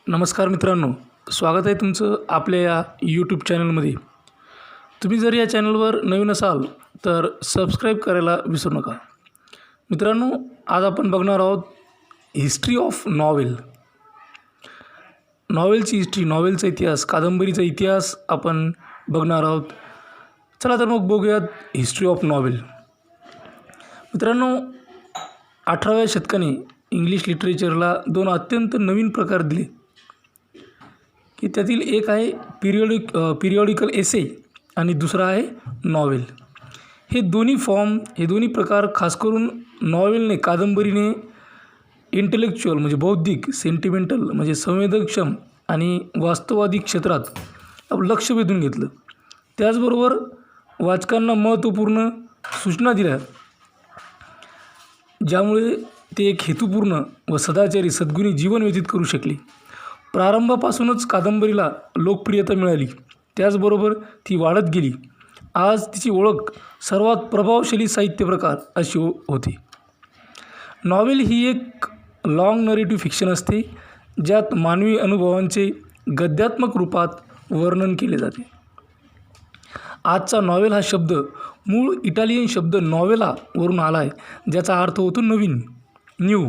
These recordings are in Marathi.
नमस्कार मित्रांनो, स्वागत आहे तुमचं आपल्या या यूट्यूब चॅनलमध्ये. तुम्ही जर या चॅनलवर नवीन असाल तर सबस्क्राईब करायला विसरू नका. मित्रांनो, आज आपण बघणार आहोत हिस्ट्री ऑफ नॉवेल. नॉवेलची हिस्ट्री, नॉवेलचा इतिहास, कादंबरीचा इतिहास आपण बघणार आहोत. चला तर मग बघूयात हिस्ट्री ऑफ नॉवेल. मित्रांनो, 18व्या शतकाने इंग्लिश लिटरेचरला दोन अत्यंत नवीन प्रकार दिले की त्यातील एक आहे पिरियॉडिकल एसे आणि दुसरा आहे नॉवेल. हे दोन्ही प्रकार खास करून नॉवेलने, कादंबरीने इंटेलेक्च्युअल म्हणजे बौद्धिक, सेंटिमेंटल म्हणजे संवेदनक्षम आणि वास्तववादी क्षेत्रात आपलं लक्ष वेधून घेतलं. त्याचबरोबर वाचकांना महत्त्वपूर्ण सूचना दिल्या, ज्यामुळे ते एक हेतुपूर्ण व सदाचारी सद्गुणी जीवन व्यतीत करू शकले. प्रारंभापासूनच कादंबरीला लोकप्रियता मिळाली, त्याचबरोबर ती वाढत गेली. आज तिची ओळख सर्वात प्रभावशाली साहित्य प्रकार अशी होते. नॉवेल ही एक लाँग नरेटिव्ह फिक्शन असते, ज्यात मानवी अनुभवांचे गद्यात्मक रूपात वर्णन केले जाते. आजचा नॉवेल हा शब्द मूळ इटालियन शब्द नॉवेला वरून आला आहे, ज्याचा अर्थ होतो नवीन, न्यू.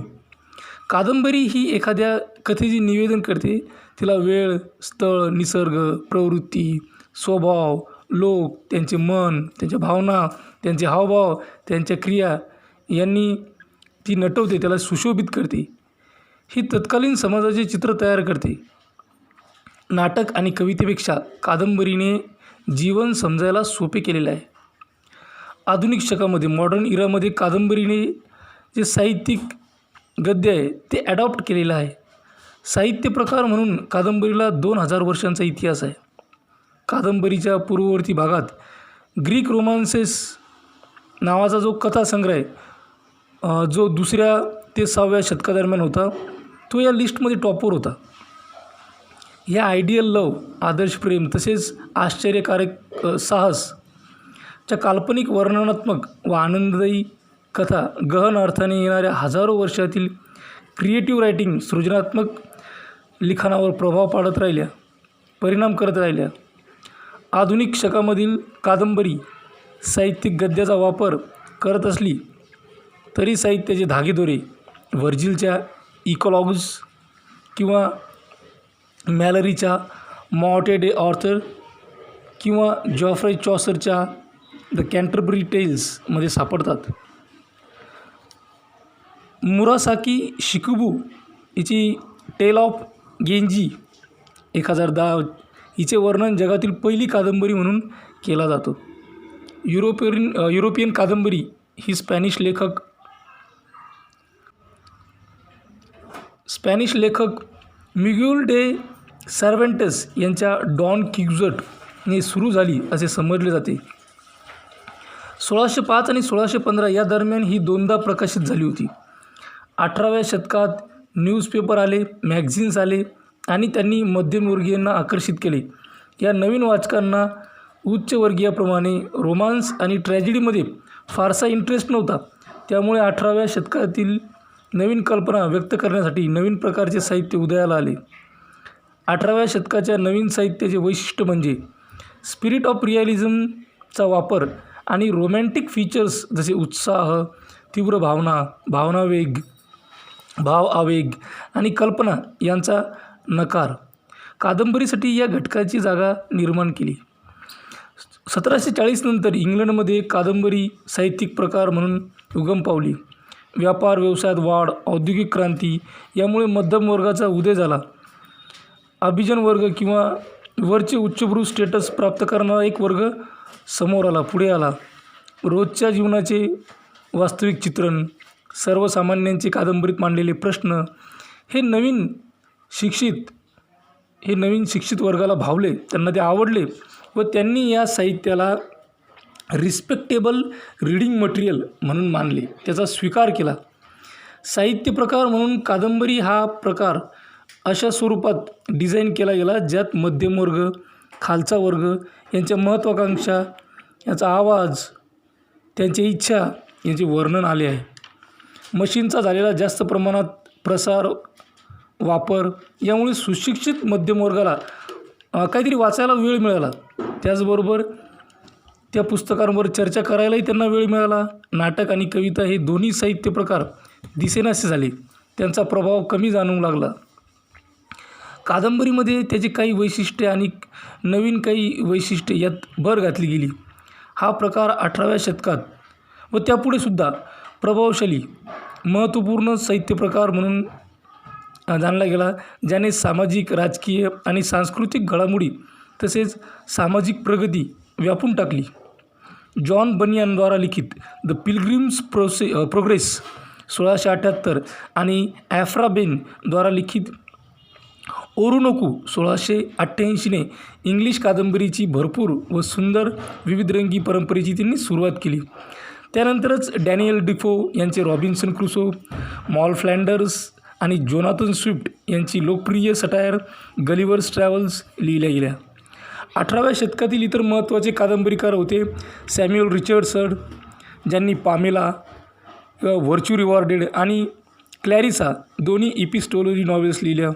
कादंबरी ही एखाद्या कथेचे निवेदन करते. तिला वेळ, स्थळ, निसर्ग, प्रवृत्ती, स्वभाव, लोक, त्यांचे मन, त्यांच्या भावना, त्यांचे हावभाव, त्यांच्या क्रिया यांनी ती नटवते, त्याला सुशोभित करते. ही तत्कालीन समाजाचे चित्र तयार करते. नाटक आणि कवितेपेक्षा कादंबरीने जीवन समजायला सोपे केलेले आहे. आधुनिक शकामध्ये, मॉडर्न इरामध्ये कादंबरीने जे साहित्यिक गद्य आहे ते ॲडॉप्ट केलेलं आहे. साहित्य प्रकार म्हणून कादंबरीला 2000 वर्षांचा इतिहास आहे. कादंबरीच्या पूर्ववर्ती भागात ग्रीक रोमान्सेस नावाचा जो कथासंग्रह आहे, जो 2ऱ्या ते 6व्या शतकादरम्यान होता, तो या लिस्टमध्ये टॉपवर होता. या आयडियल लव, आदर्श प्रेम तसेच आश्चर्यकारक साहसच्या काल्पनिक, वर्णनात्मक व आनंददायी कथा गहन अर्थाने येणाऱ्या हजारो वर्षातील क्रिएटिव्ह रायटिंग, सृजनात्मक लिखाणावर परिणाम करत राहिल्या. आधुनिक शकामधील कादंबरी साहित्यिक गद्याचा वापर करत असली तरी साहित्याचे धागेदोरे व्हर्जिलच्या इकॉलॉग्स किंवा मॅलरीच्या मॉर्टे डे ऑर्थर किंवा जॉफ्रे चॉसरच्या द कॅन्टरबरी टेल्समध्ये सापडतात. मुरासाकी शिकुबू हिची टेल ऑफ गेंजी 1010 हिचे वर्णन जगातील पहिली कादंबरी म्हणून केला जातो. युरोपियन कादंबरी ही स्पॅनिश लेखक मिग्युल डे सर्व्हेंटेस यांच्या डॉन क्विक्झोटने सुरू झाली असे समजले जाते. 1605 आणि 1615 या दरम्यान ही दोनदा प्रकाशित झाली होती. 18व्या शतकात न्यूजपेपर आले, मॅगझिन्स आले आणि त्यांनी मध्यमवर्गीयांना आकर्षित केले. या नवीन वाचकांना उच्चवर्गीयाप्रमाणे रोमान्स आणि ट्रॅजेडीमध्ये फारसा इंटरेस्ट नव्हता. त्यामुळे 18व्या शतकातील नवीन कल्पना व्यक्त करण्यासाठी नवीन प्रकारचे साहित्य उदयाला आले. 18व्या शतकाच्या नवीन साहित्याचे वैशिष्ट्य म्हणजे स्पिरिट ऑफ रिअलिझमचा वापर आणि रोमॅन्टिक फीचर्स जसे उत्साह, तीव्र भावनावेग, भाव, आवेग आणि कल्पना यांचा नकार कादंबरीसाठी या घटकाची जागा निर्माण केली. 1740 नंतर इंग्लंडमध्ये कादंबरी साहित्यिक प्रकार म्हणून उगम पावली. व्यापार व्यवसायात वाढ, औद्योगिक क्रांती यामुळे मध्यम वर्गाचा उदय झाला. अभिजन वर्ग किंवा वरचे उच्चभ्रू स्टेटस प्राप्त करणारा एक वर्ग पुढे आला. रोजच्या जीवनाचे वास्तविक चित्रण, सर्वसामान्यांचे कादंबरीत मांडलेले प्रश्न हे नवीन शिक्षित वर्गाला भावले, त्यांना ते आवडले व त्यांनी या साहित्याला रिस्पेक्टेबल रीडिंग मटेरियल म्हणून मानले, त्याचा स्वीकार केला. साहित्य प्रकार म्हणून कादंबरी हा प्रकार अशा स्वरूपात डिझाईन केला गेला, ज्यात मध्यमवर्ग, खालचा वर्ग यांच्या महत्त्वाकांक्षा, याचा आवाज, त्यांच्या इच्छा यांचे वर्णन आले आहे. मशीनचा झालेला जास्त प्रमाणात प्रसार वापर यामुळे सुशिक्षित मध्यमवर्गाला काहीतरी वाचायला वेळ मिळाला. त्याचबरोबर त्या पुस्तकांवर चर्चा करायलाही त्यांना वेळ मिळाला. नाटक आणि कविता हे दोन्ही साहित्य प्रकार दिसेनासे झाले. त्यांचा प्रभाव कमी जाणवू लागला. कादंबरीमध्ये त्याची काही वैशिष्ट्ये आणि नवीन काही वैशिष्ट्ये यात भर घातली गेली. हा प्रकार 18व्या शतकात व त्यापुढे सुद्धा प्रभावशाली महत्त्वपूर्ण साहित्य प्रकार म्हणून जाणला गेला, ज्याने सामाजिक, राजकीय आणि सांस्कृतिक घडामोडी तसेच सामाजिक प्रगती व्यापून टाकली. जॉन बनियनद्वारा लिखित द पिलग्रिम्स प्रोग्रेस 1678 आणि ॲफ्रा बेनद्वारा लिखित ओरोनोको 1688ने इंग्लिश कादंबरीची भरपूर व सुंदर विविधरंगी परंपरेची त्यांनी सुरुवात केली. त्यानंतरच डॅनियल डिफो यांचे रॉबिन्सन क्रुसो, मॉल फ्लँडर्स आणि जोनाथन स्विफ्ट यांची लोकप्रिय सटायर गलिव्हर्स ट्रॅव्हल्स लिहिल्या गेल्या. 18व्या शतकातील इतर महत्त्वाचे कादंबरीकार होते सॅम्युअल रिचर्डसन, ज्यांनी पामेला, व्हर्च्यू रिवॉर्डेड आणि क्लॅरिसा दोन्ही इपिस्टोलरी नॉवेल्स लिहिल्या.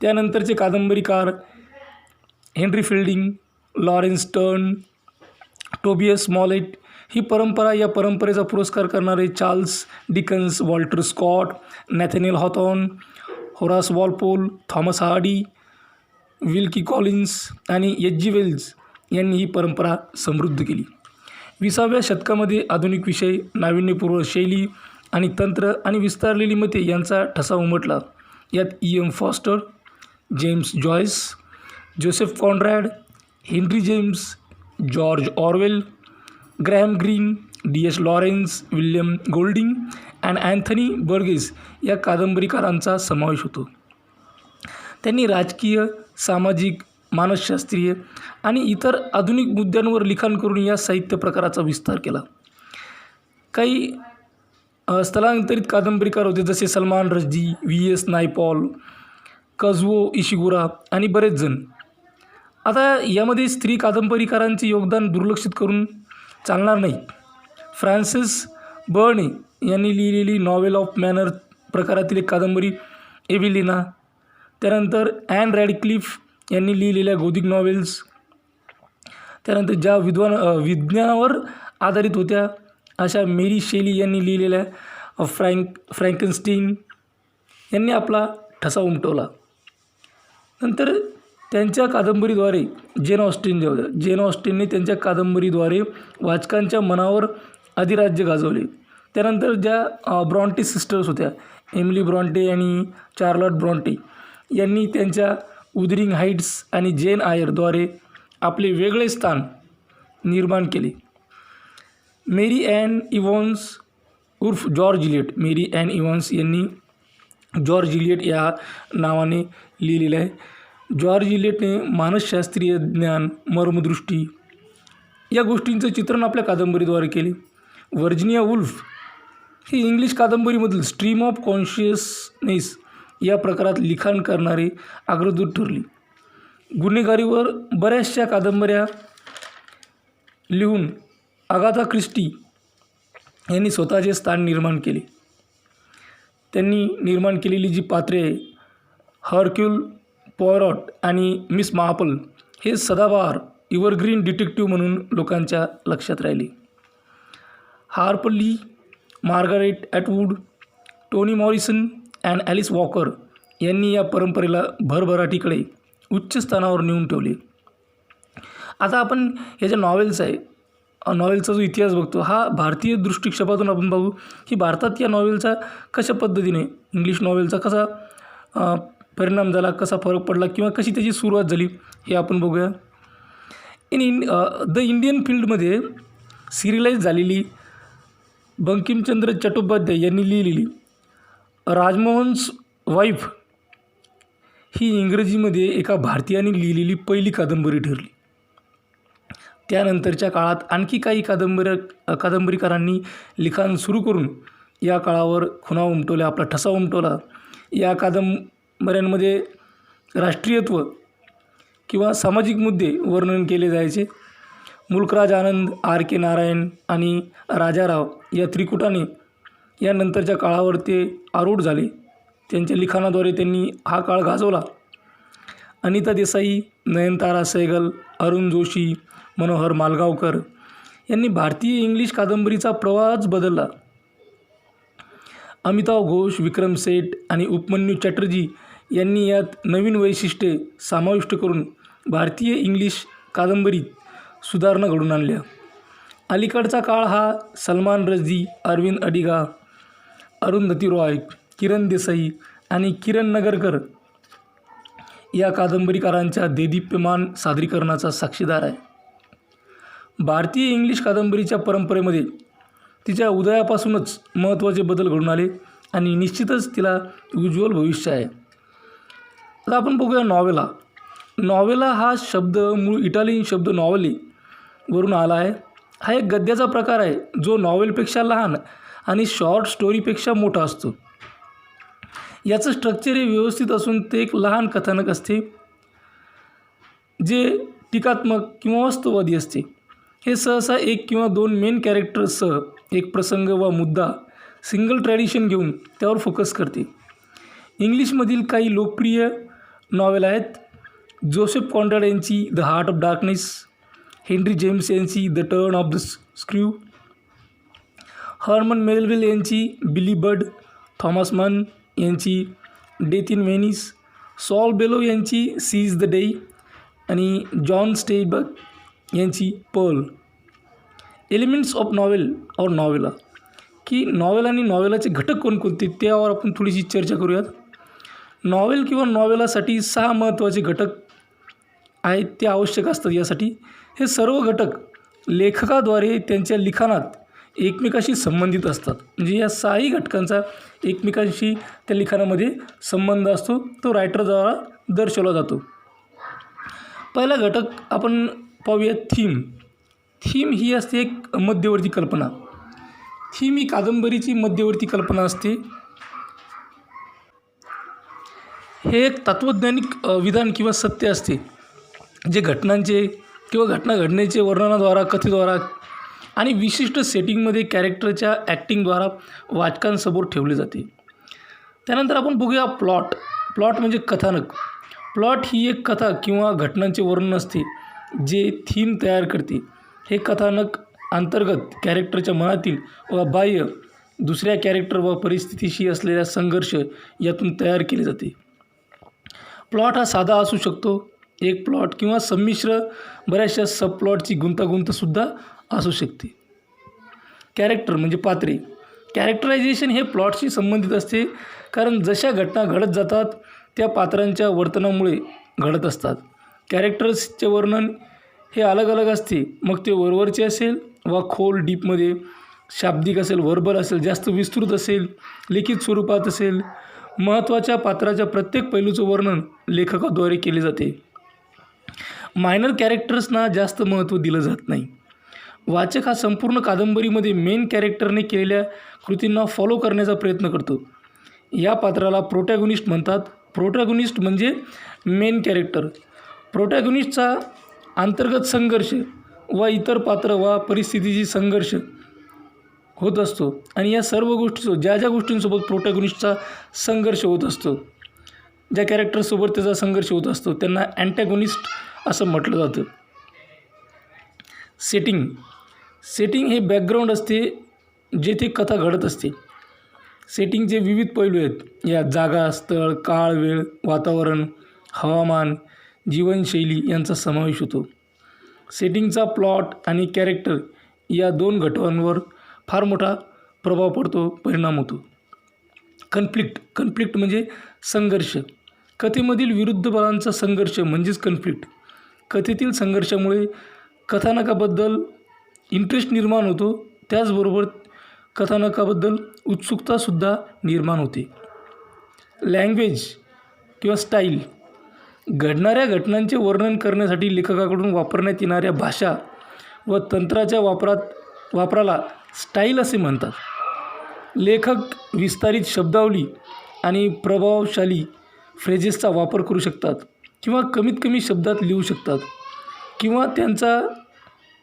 त्यानंतरचे कादंबरीकार Henry Fielding, Laurence Sterne, Tobias Smollett ही परंपरा. या परंपरेचा पुरस्कार करणारे Charles Dickens, Walter Scott, Nathaniel Hawthorne, Horace Walpole, Thomas Hardy, Wilkie Collins आणि एच.जी. वेल्स यांनी ही परंपरा समृद्ध केली. 20व्या शतकामध्ये आधुनिक विषय, नाविन्यपूर्ण शैली आणि तंत्र आणि विस्तारलेली मते यांचा ठसा उमटला. यात E.M. Forster, James Joyce, Joseph Conrad, Henry James, George Orwell, Graham Greene, D.S. Lawrence, William Golding आणि अँथनी बर्गेस या कादंबरीकारांचा समावेश होतो. त्यांनी राजकीय, सामाजिक, मानसशास्त्रीय आणि इतर आधुनिक मुद्द्यांवर लिखाण करून या साहित्य प्रकाराचा विस्तार केला. काही स्थलांतरित कादंबरीकार होते जसे सलमान रश्दी, V.S. नायपॉल, काझुओ इशिगुरा आणि बरेच जण. आता यामध्ये स्त्री कादंबरीकारांचे योगदान दुर्लक्षित करून चालणार नाही. फ्रान्सिस बर्ने यांनी लिहिलेली नॉवेल ऑफ मॅनर प्रकारातील एक कादंबरी एव्हेलिना, त्यानंतर ॲन रॅडक्लिफ यांनी लिहिलेल्या गोथिक नॉवेल्स, त्यानंतर ज्या विज्ञानावर आधारित होत्या अशा मेरी शेली यांनी लिहिलेल्या फ्रँकेनस्टीन यांनी आपला ठसा उमटवला. नंतर त्यांच्या कादंबरीद्वारे जेन ऑस्टिनने त्यांच्या कादंबरीद्वारे वाचकांच्या मनावर अधिराज्य गाजवले. त्यानंतर ज्या ब्रॉन्टे सिस्टर्स होत्या, एमिली ब्रॉन्टे आणि चार्लोट ब्रॉन्टे यांनी त्यांच्या उदरिंग हाईट्स आणि जेन आयरद्वारे आपले वेगळे स्थान निर्माण केले. मेरी ॲन इव्हॉन्स उर्फ जॉर्ज इलियट, मेरी ॲन इव्हॉन्स यांनी जॉर्ज इलियट या नावाने लिहिलेलं आहे. जॉर्ज इलियटने मानसशास्त्रीय ज्ञान, मर्मदृष्टी या गोष्टींचं चित्रण आपल्या कादंबरीद्वारे केले. व्हर्जिनिया वुल्फ ही इंग्लिश कादंबरीमधील स्ट्रीम ऑफ कॉन्शियसनेस या प्रकारात लिखाण करणारे अग्रदूत ठरली. गुन्हेगारीवर बऱ्याचशा कादंबऱ्या लिहून अगाथा ख्रिस्टी यांनी स्वतःचे स्थान निर्माण केले. त्यांनी निर्माण केलेली जी पात्रे हरक्यूल पॉयरॉट आणि मिस मार्पल हे सदाबहार एव्हरग्रीन डिटेक्टिव्ह म्हणून लोकांच्या लक्षात राहिले. Harper Lee, Margaret Atwood, Toni Morrison and Alice Walker यांनी या परंपरेला भरभराटीकडे उच्च स्थानावर नेऊन ठेवले. आता आपण या ज्या नॉवेल्स आहे, नॉवेलचा जो इतिहास बघतो हा भारतीय दृष्टिक्षेपातून आपण बघू की भारतात या नॉवेलचा कशा पद्धतीने इंग्लिश नॉवेलचा कसा परिणाम झाला, कसा फरक पडला किंवा कशी त्याची सुरुवात झाली हे आपण बघूया. द इंडियन फील्डमध्ये सिरियलाइज झालेली बंकिमचंद्र चट्टोपाध्याय यांनी लिहिलेली राजमोहन्स वाईफ ही इंग्रजीमध्ये एका भारतीयाने लिहिलेली पहिली कादंबरी ठरली. त्यानंतरच्या काळात आणखी काही कादंबरीकारांनी लिखाण सुरू करून या काळावर खुणा उमटवल्या, आपला ठसा उमटवला. या कादंबऱ्यांमध्ये राष्ट्रीयत्व किंवा सामाजिक मुद्दे वर्णन केले जायचे. मुल्कराज आनंद, R.K. नारायण आणि राजाराव या त्रिकुटाने यानंतरच्या काळावर ते आरूढ झाले. त्यांच्या लिखाणाद्वारे त्यांनी हा काळ गाजवला. अनिता देसाई, नयनतारा सहगल, अरुण जोशी, मनोहर मालगावकर यांनी भारतीय इंग्लिश कादंबरीचा प्रवाहच बदलला. अमिताव घोष, विक्रम सेठ आणि उपमन्यू चॅटर्जी यांनी यात नवीन वैशिष्ट्ये समाविष्ट करून भारतीय इंग्लिश कादंबरीत सुधारणा घडवून आणल्या. अलीकडचा काळ हा सलमान रश्दी, अरविंद अडिगा, अरुंधती रॉय, किरण देसाई आणि किरण नगरकर या कादंबरीकारांच्या देदीप्यमान सादरीकरणाचा साक्षीदार आहे. भारतीय इंग्लिश कादंबरीच्या परंपरेमध्ये तिच्या उदयापासूनच महत्त्वाचे बदल घडून आले आणि निश्चितच तिला उज्ज्वल भविष्य आहे. आता आपण बघूया नॉवेला. नॉवेला हा शब्द मूळ इटालियन शब्द नॉवेली वरून आला आहे. हा एक गद्याचा प्रकार आहे जो नॉवेलपेक्षा लहान आणि शॉर्ट स्टोरीपेक्षा मोठा असतो. याचं स्ट्रक्चर हे व्यवस्थित असून ते एक लहान कथानक असते जे टीकात्मक किंवा वास्तववादी असते. हे सहसा एक किंवा दोन मेन कॅरेक्टर्ससह एक प्रसंग वा मुद्दा सिंगल ट्रॅडिशन घेऊन त्यावर फोकस करते. इंग्लिशमधील काही लोकप्रिय नॉवेल आहेत. जोसेफ कॉन्रॅड यांची the Heart of Darkness, Henry James यांची the Turn of the Screw, Herman Melville यांची बिली बड, थॉमस मन यांची Death in Venice, Saul Bellow यांची सीज द डे आणि जॉन स्टेबक यांची पर्ल. एलिमेंट्स ऑफ नॉवेल और नॉवेला, की नॉवेल आणि नॉवेलाचे घटक कोणकोणते त्यावर आपण थोडीशी चर्चा करूयात. नॉवेल किंवा नॉवेलासाठी 6 महत्त्वाचे घटक आहेत ते आवश्यक असतात. यासाठी हे सर्व घटक लेखकाद्वारे त्यांच्या लिखाणात एकमेकाशी संबंधित असतात. म्हणजे या 6ही घटकांचा एकमेकांशी त्या लिखाणामध्ये संबंध असतो, तो रायटरद्वारा दर्शवला जातो. पहिला घटक आपण पाहूया थीम. थीम ही असते एक मध्यवर्ती कल्पना. थीम ही कादंबरीची मध्यवर्ती कल्पना असते. हे एक तत्त्वज्ञानिक विधान किंवा सत्य असते जे घटनांचे किंवा घटना घडण्याचे वर्णनाद्वारा, कथेद्वारा आणि विशिष्ट सेटिंगमध्ये कॅरेक्टरच्या ॲक्टिंगद्वारा वाचकांसमोर ठेवले जाते. त्यानंतर आपण बघूया प्लॉट. प्लॉट म्हणजे कथानक. प्लॉट ही एक कथा किंवा घटनांचे वर्णन असते जे थीम तयार करते. हे कथानक अंतर्गत कॅरेक्टरच्या मनातील व बाह्य दुसऱ्या कॅरेक्टर व परिस्थितीशी असलेला संघर्ष यातून तयार केले जाते. प्लॉट हा साधा असू शकतो, एक प्लॉट किंवा संमिश्र बऱ्याचशा सब प्लॉटची गुंतागुंतसुद्धा असू शकते. कॅरेक्टर म्हणजे पात्रे. कॅरेक्टरायझेशन हे प्लॉटशी संबंधित असते कारण जशा घटना घडत जातात त्या पात्रांच्या वर्तनामुळे घडत असतात. कॅरेक्टर्सचे वर्णन हे अलग अलग असते, मग ते वरवरचे असेल वा खोल डीपमध्ये, शाब्दिक असेल, व्हर्बल असेल, जास्त विस्तृत असेल, लिखित स्वरूपात असेल. महत्त्वाच्या पात्राच्या प्रत्येक पैलूचं वर्णन लेखकाद्वारे केले जाते. मायनर कॅरेक्टर्सना जास्त महत्त्व दिलं जात नाही. वाचक हा संपूर्ण कादंबरीमध्ये मेन कॅरेक्टरने केलेल्या कृतींना फॉलो करण्याचा प्रयत्न करतो. या पात्राला प्रोटॅगोनिस्ट म्हणतात. प्रोटॅगोनिस्ट म्हणजे मेन कॅरेक्टर. प्रोटॅगोनिस्टचा अंतर्गत संघर्ष व इतर पात्र वा परिस्थितीची संघर्ष होत असतो आणि या सर्व गोष्टी ज्या ज्या गोष्टींसोबत प्रोटॅगोनिस्टचा संघर्ष होत असतो, ज्या कॅरेक्टरसोबत त्याचा संघर्ष होत असतो त्यांना अँटॅगोनिस्ट असं म्हटलं जातं. सेटिंग. सेटिंग हे बॅकग्राऊंड असते जेथे कथा घडत असते. सेटिंगचे विविध पैलू आहेत. यात जागा, स्थळ, काळ, वेळ, वातावरण, हवामान, जीवनशैली यांचा समावेश होतो. सेटिंगचा प्लॉट आणि कॅरेक्टर या 2 घटकांवर फार मोठा प्रभाव पडतो, परिणाम होतो. कन्फ्लिक्ट. कन्फ्लिक्ट म्हणजे संघर्ष. कथेमधील विरुद्ध बलांचा संघर्ष म्हणजेच कन्फ्लिक्ट. कथेतील संघर्षामुळे कथानकाबद्दल इंटरेस्ट निर्माण होतो, त्याचबरोबर कथानकाबद्दल उत्सुकतासुद्धा निर्माण होते. लँग्वेज किंवा स्टाईल. घडणाऱ्या घटनांचे वर्णन करण्यासाठी लेखकाकडून वापरण्यात येणाऱ्या भाषा व तंत्राच्या वापराला स्टाईल असे म्हणतात. लेखक विस्तारित शब्दावली आणि प्रभावशाली फ्रेजेसचा वापर करू शकतात किंवा कमीत कमी शब्दात लिहू शकतात किंवा त्यांचा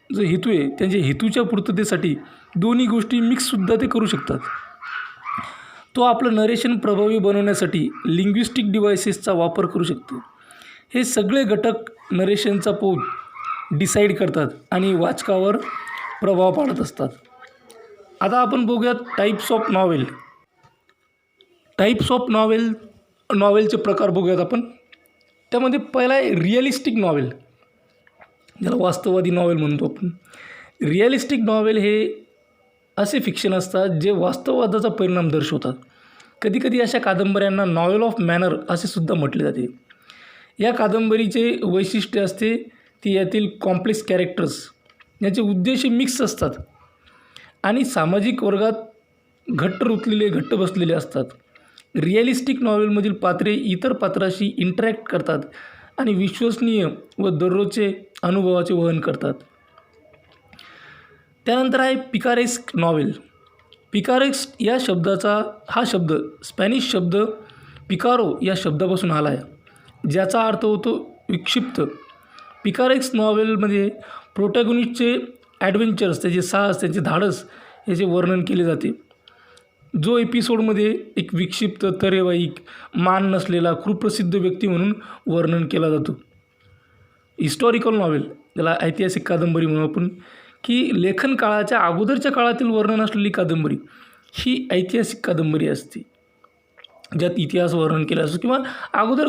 जो हेतू आहे त्यांच्या हेतूच्या पूर्ततेसाठी दोन्ही गोष्टी मिक्ससुद्धा ते करू शकतात. तो आपलं नरेशन प्रभावी बनवण्यासाठी लिंग्विस्टिक डिव्हायसेसचा वापर करू शकतो. हे सगळे घटक नरेशनचा पोत डिसाईड करतात आणि वाचकावर प्रभाव पाडत असतात. आता आपण बघूयात types of novel. Types of नॉवेलचे प्रकार बघूयात आपण. त्यामध्ये पहिला आहे रिअलिस्टिक नॉवेल, ज्याला वास्तववादी नॉवेल म्हणतो आपण. रिअलिस्टिक नॉवेल हे असे फिक्शन असतात जे वास्तववादाचा परिणाम दर्शवतात. कधीकधी अशा कादंबऱ्यांना नॉवेल ऑफ मॅनर असे सुद्धा म्हटले जाते. या कादंबरीचे वैशिष्ट्य असते ती यातील कॉम्प्लेक्स कॅरेक्टर्स याचे उद्देश मिक्स असतात आणि सामाजिक वर्गात घट्ट बसलेले असतात. रिअलिस्टिक नॉवेलमधील पात्रे इतर पात्राशी इंटरॅक्ट करतात आणि विश्वसनीय व दररोजचे अनुभवाचे वहन करतात. त्यानंतर आहे पिकारेस्क नॉवेल. पिकारेस्क या शब्दाचा हा शब्द स्पॅनिश शब्द पिकारो या शब्दापासून आला आहे, ज्याचा अर्थ होतो विक्षिप्त. पिकारेस्क नॉवेलमध्ये प्रोटॅगोनिस्टचे ॲडव्हेंचर्स, त्याचे साहस, त्याचे धाडस याचे वर्णन केले जाते. जो एपिसोडमध्ये एक विक्षिप्त, तरेवाईक, मान नसलेला कुप्रसिद्ध व्यक्ती म्हणून वर्णन केला जातो. हिस्टॉरिकल नॉवेल, त्याला ऐतिहासिक कादंबरी म्हणू आपण, की लेखन काळाच्या अगोदरच्या काळातील वर्णन असलेली कादंबरी ही ऐतिहासिक कादंबरी असते, ज्यात इतिहास वर्णन केला असतो किंवा अगोदर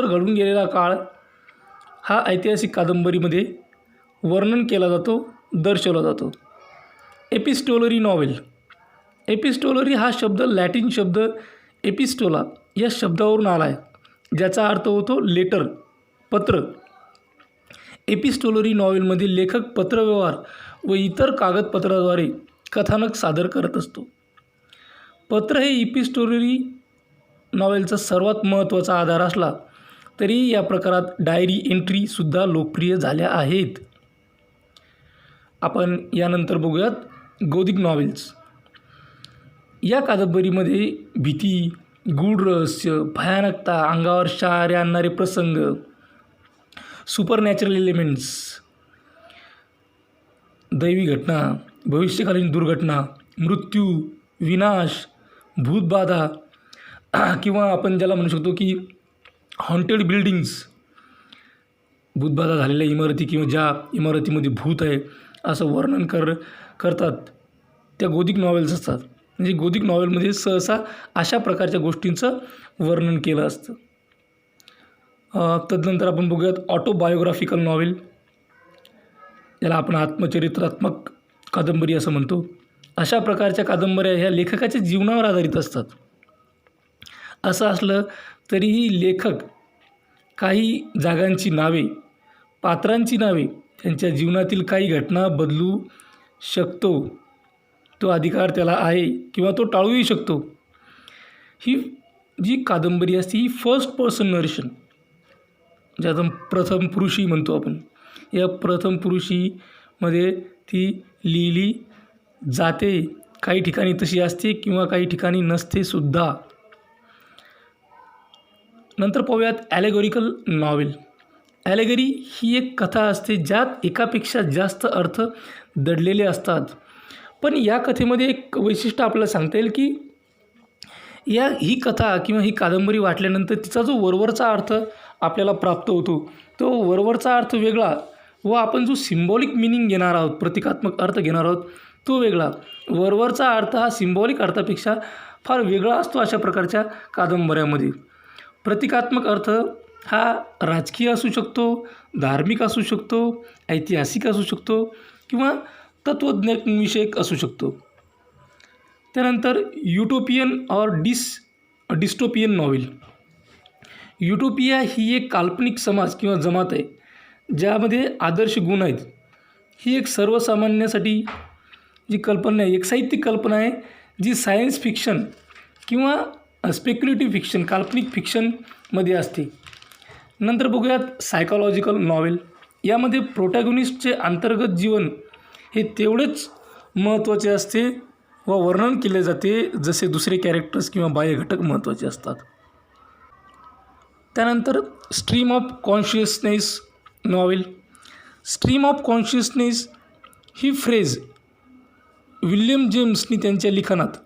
घडून गेलेला काळ हा ऐतिहासिक कादंबरीमध्ये वर्णन केला जातो, दर्शवला जातो. Epistolary novel. एपिस्टोलरी हा शब्द लॅटिन शब्द एपिस्टोला या शब्दावरून आला आहे, ज्याचा अर्थ होतो लेटर, पत्र. एपिस्टोलरी नॉवेलमध्ये लेखक पत्रव्यवहार व इतर कागदपत्राद्वारे कथानक सादर करत असतो. पत्र हे एपिस्टोलरी नॉवेलचा सर्वात महत्त्वाचा आधार असला तरी या प्रकारात डायरी एंट्रीसुद्धा लोकप्रिय झाल्या आहेत. आपण यानंतर बघूयात गोथिक नॉवेल्स. या कादंबरीमध्ये भीती, गूढ रहस्य, भयानकता, अंगावर शहारे आणणारे प्रसंग, सुपरनॅचरल एलिमेंट्स, दैवी घटना, भविष्यकालीन दुर्घटना, मृत्यू, विनाश, भूतबाधा किंवा आपण ज्याला म्हणू शकतो की हॉन्टेड बिल्डिंग्स, भूतबाधा झालेल्या इमारती किंवा ज्या इमारतीमध्ये भूत आहे असं वर्णन करतात त्या गोथिक नॉवेल्स असतात. म्हणजे गोथिक नॉवेलमध्ये सहसा अशा प्रकारच्या गोष्टींचं वर्णन केलं असतं. तदनंतर आपण बघूयात ऑटोबायोग्राफिकल नॉवेल, याला आपण आत्मचरित्रात्मक कादंबरी असं म्हणतो. अशा प्रकारच्या कादंबऱ्या ह्या लेखकाच्या जीवनावर आधारित असतात. असं असलं तरीही लेखक काही जागांची नावे, पात्रांची नावे, त्यांच्या जीवनातील काही घटना बदलू शकतो. तो अधिकार त्याला आहे किंवा तो टाळूही शकतो. ही जी कादंबरी असते ही फर्स्ट पर्सन नरेशन, ज्यात प्रथम पुरुषी म्हणतो आपण, या प्रथम पुरुषीमध्ये ती लिहिली जाते. काही ठिकाणी तशी असते किंवा काही ठिकाणी नसते सुद्धा. नंतर पाहूयात ॲलेगोरिकल नॉवेल. ॲलेगरी ही एक कथा असते ज्यात एकापेक्षा जास्त अर्थ दडलेले असतात. पण या कथेमध्ये एक वैशिष्ट्य आपल्याला सांगता येईल की ही कथा किंवा ही कादंबरी वाचल्यानंतर तिचा जो वरवरचा अर्थ आपल्याला प्राप्त होतो तो वरवरचा अर्थ वेगळा व आपण जो सिम्बॉलिक मिनिंग घेणार आहोत, प्रतिकात्मक अर्थ घेणार आहोत तो वेगळा. वरवरचा अर्थ हा सिम्बॉलिक अर्थापेक्षा फार वेगळा असतो अशा प्रकारच्या कादंबऱ्यामध्ये. प्रतिकात्मक अर्थ हा राजकीय असू शकतो, धार्मिक असू शकतो, ऐतिहासिक असू शकतो किंवा तत्त्वज्ञानविषयक असू शकतो. त्यानंतर युटोपियन और डिस्टोपियन नॉवेल. युटोपिया ही एक काल्पनिक समाज किंवा जमात आहे ज्यामध्ये आदर्श गुण आहेत. ही एक सर्वसामान्यासाठी जी कल्पना आहे, एक साहित्यिक कल्पना आहे जी सायन्स फिक्शन किंवा स्पेक्युलेटिव्ह फिक्शन, काल्पनिक फिक्शनमध्ये असते. नंतर बघूयात सायकॉलॉजिकल नॉवेल. यामध्ये प्रोटॅगोनिस्टचे अंतर्गत जीवन हे तेवढेच महत्त्वाचे असते व वर्णन केले जाते जसे दुसरे कॅरेक्टर्स किंवा बाह्य घटक महत्त्वाचे असतात. त्यानंतर stream of consciousness novel. Stream of consciousness ही फ्रेज विल्यम जेम्सनी त्यांच्या लिखाणात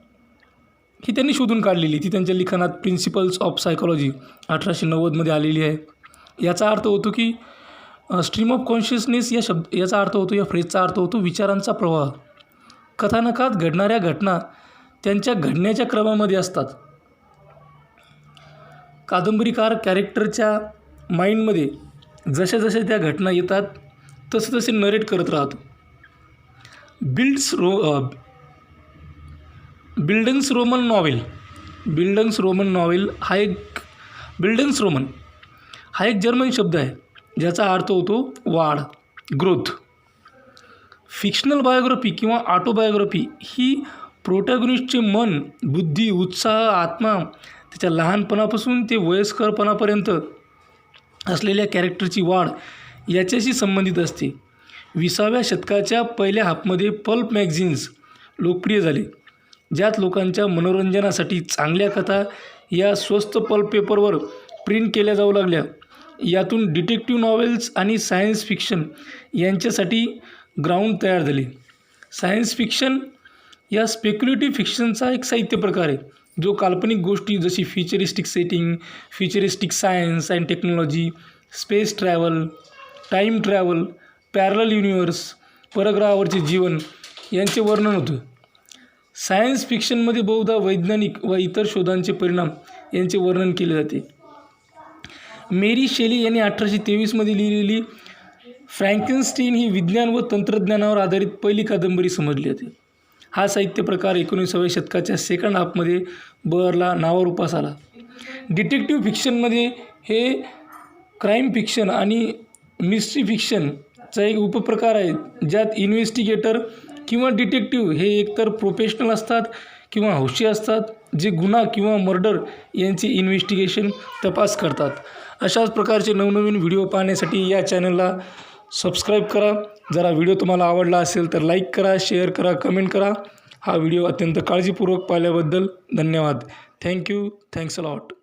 ही त्यांनी शोधून काढलेली. ती त्यांच्या लिखाणात प्रिन्सिपल्स ऑफ सायकॉलॉजी 1890मध्ये आलेली आहे. याचा अर्थ होतो की स्ट्रीम ऑफ कॉन्शियसनेस याचा अर्थ होतो, या फ्रेजचा अर्थ होतो विचारांचा प्रवाह. कथानकात घडणाऱ्या घटना त्यांच्या घडण्याच्या क्रमामध्ये असतात. कादंबरीकार कॅरेक्टरच्या माइंडमध्ये जशा जशा त्या घटना येतात तसे तसे नरेट करत राहतो. बिल्डन्स रोमन नॉवेल हा एक जर्मन शब्द आहे ज्याचा अर्थ होतो वाढ, ग्रोथ. फिक्शनल बायोग्राफी किंवा ऑटोबायोग्राफी ही प्रोटॅगनिस्टचे मन, बुद्धी, उत्साह, आत्मा, त्याच्या लहानपणापासून ते वयस्करपणापर्यंत असलेल्या कॅरेक्टरची वाढ याच्याशी संबंधित असते. 20व्या शतकाच्या पहिल्या हाफमध्ये पल्प मॅगझिन्स लोकप्रिय झाले, ज्यात लोकांच्या मनोरंजनासाठी चांगल्या कथा या स्वस्त पल्प पेपरवर प्रिंट केल्या जाऊ लागल्या. यातून डिटेक्टिव्ह नॉवेल्स आणि सायन्स फिक्शन यांच्यासाठी ग्राउंड तयार झाले. सायन्स फिक्शन या स्पेक्युलेटिव्ह फिक्शनचा एक साहित्य प्रकार आहे, जो काल्पनिक गोष्टी जशी futuristic setting, futuristic science and technology, space travel, time travel, parallel universe, परग्रहावरचे जीवन यांचे वर्णन होतं. सायन्स फिक्शनमध्ये बहुधा वैज्ञानिक व इतर शोधांचे परिणाम यांचे वर्णन केले जाते. मेरी शेली यांनी 1823मध्ये लिहिलेली फ्रँकेनस्टाईन ही विज्ञान व तंत्रज्ञानावर आधारित पहिली कादंबरी समजली जाते. हा साहित्य प्रकार 19व्या शतकाच्या सेकंड हाफमध्ये बहरला, नावारूपास आला. डिटेक्टिव्ह फिक्शनमध्ये हे क्राईम फिक्शन आणि मिस्ट्री फिक्शनचा एक उपप्रकार आहे, ज्यात इन्व्हेस्टिगेटर किंवा डिटेक्टिव्ह हे एकतर प्रोफेशनल असतात किंवा हौशी असतात, जे गुन्हा किंवा मर्डर यांचे इन्व्हेस्टिगेशन तपास करतात. अशाच प्रकारचे नवनवीन व्हिडिओ पाहण्यासाठी या चॅनलला सबस्क्राईब करा. जरा व्हिडिओ तुम्हाला आवडला असेल तर लाईक करा, शेअर करा, कमेंट करा. हा व्हिडिओ अत्यंत काळजीपूर्वक पाहिल्याबद्दल धन्यवाद. थँक्यू. Thanks a lot.